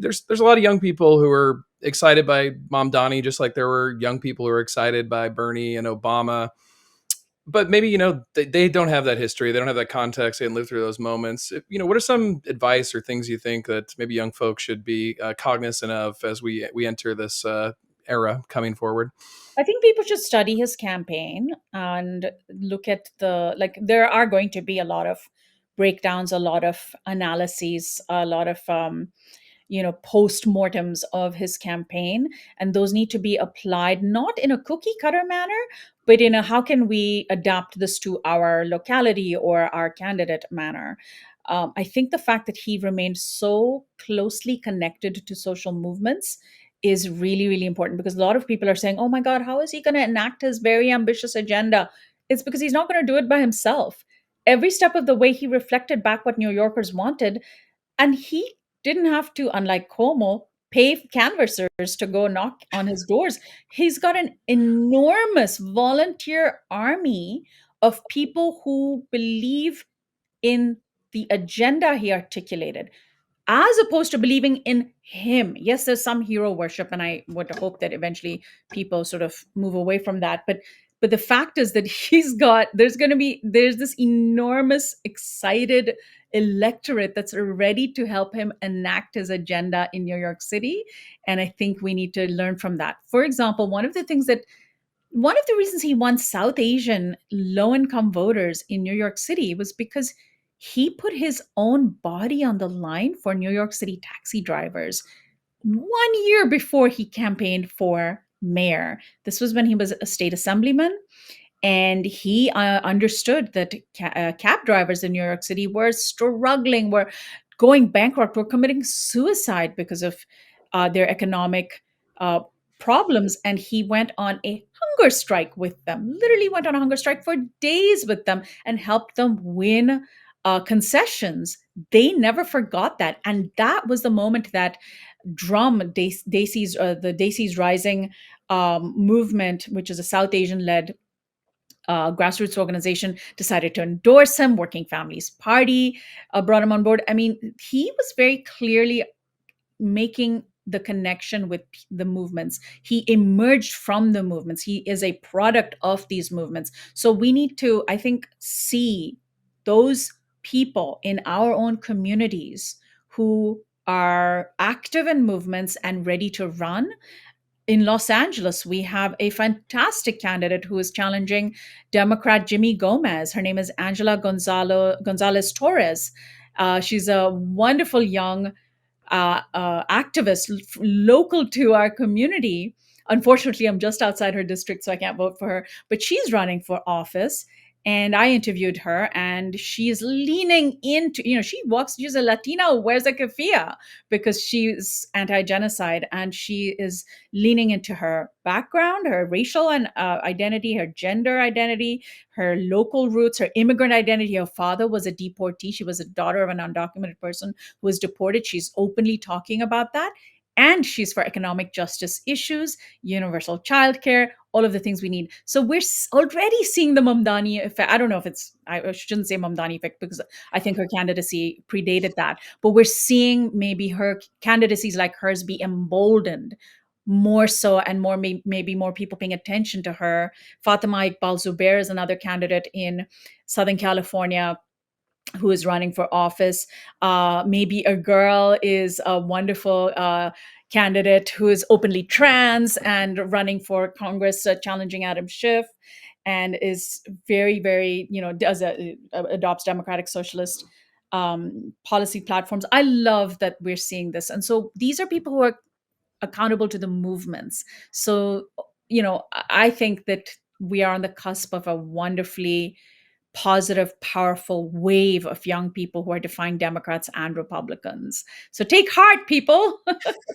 there's a lot of young people who are excited by Mamdani, just like there were young people who were excited by Bernie and Obama. But maybe they don't have that history, they don't have that context, they didn't live through those moments. What are some advice or things you think that maybe young folks should be cognizant of as we enter this era coming forward? I think people should study his campaign and look at there are going to be a lot of breakdowns, a lot of analyses, a lot of post-mortems of his campaign, and those need to be applied not in a cookie cutter manner, but in a how can we adapt this to our locality or our candidate manner. I think the fact that he remained so closely connected to social movements is really, really important, because a lot of people are saying, oh my God, how is he going to enact his very ambitious agenda? It's because he's not going to do it by himself. Every step of the way, he reflected back what New Yorkers wanted, and he didn't have to, unlike Cuomo, pay canvassers to go knock on his doors. He's got an enormous volunteer army of people who believe in the agenda he articulated, as opposed to believing in him. Yes, there's some hero worship, and I would hope that eventually people sort of move away from that. But the fact is that there's this enormous excited electorate that's ready to help him enact his agenda in New York City. And I think we need to learn from that. For example, one of the reasons he won South Asian low income voters in New York City was because he put his own body on the line for New York City taxi drivers 1 year before he campaigned for mayor. This was when he was a state assemblyman. And he understood that cab drivers in New York City were struggling, were going bankrupt, were committing suicide because of their economic uh, problems. And he went on a hunger strike with them, literally went on a hunger strike for days with them and helped them win concessions. They never forgot that. And that was the moment that the Desi's Rising movement, which is a South Asian led grassroots organization, decided to endorse him. Working Families Party brought him on board. I mean, he was very clearly making the connection with the movements. He emerged from the movements. He is a product of these movements. So we need to, I think, see those people in our own communities who are active in movements and ready to run. In Los Angeles, we have a fantastic candidate who is challenging Democrat Jimmy Gomez. Her name is Angela Gonzalez Torres. She's a wonderful young activist local to our community. Unfortunately, I'm just outside her district, so I can't vote for her, but she's running for office. And I interviewed her, and she's leaning into, she's a Latina who wears a keffiyeh because she's anti genocide. And she is leaning into her background, her racial and identity, her gender identity, her local roots, her immigrant identity. Her father was a deportee. She was a daughter of an undocumented person who was deported. She's openly talking about that. And she's for economic justice issues, universal childcare, all of the things we need. So we're already seeing the Mamdani effect. I don't know if I shouldn't say Mamdani effect, because I think her candidacy predated that. But we're seeing maybe her candidacies like hers be emboldened more so, and maybe more people paying attention to her. Fatima Iqbal Zubair is another candidate in Southern California who is running for office. Maybe a girl is a wonderful candidate who is openly trans and running for Congress, challenging Adam Schiff, and is very, very, adopts democratic socialist policy platforms. I love that we're seeing this. And so these are people who are accountable to the movements. So, I think that we are on the cusp of a wonderfully positive, powerful wave of young people who are defying Democrats and Republicans. So take heart, people.